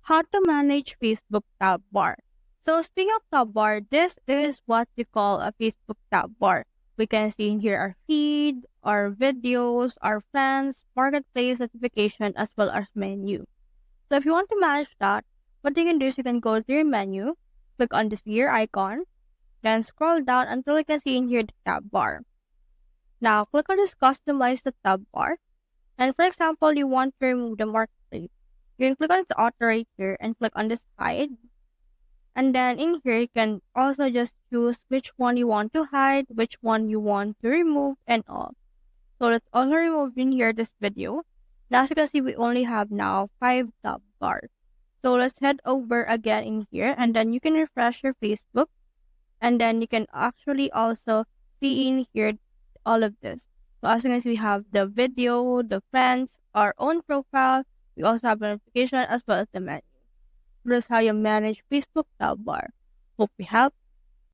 How to manage Facebook tab bar. So speaking of tab bar, this is what we call a Facebook tab bar. We can see in here our feed, our videos, our friends, marketplace notification, as well as menu. So if you want to manage that, what you can do is you can go to your menu, click on this gear icon, then scroll down until you can see in here the tab bar. Now click on this customize the tab bar. And for example, you want to remove the marketplace. You can click on the auto right here and click on this hide. And then in here, you can also just choose which one you want to hide, which one you want to remove, and all. So let's also remove in here this video. Now as you can see, we only have now 5 tab bars. So let's head over again in here, and then you can refresh your Facebook. And then you can actually also see in here all of this. So as you can see, we have the video, the friends, our own profile. We also have a notification as well as the menu. This is how you manage Facebook tab bar. Hope we helped.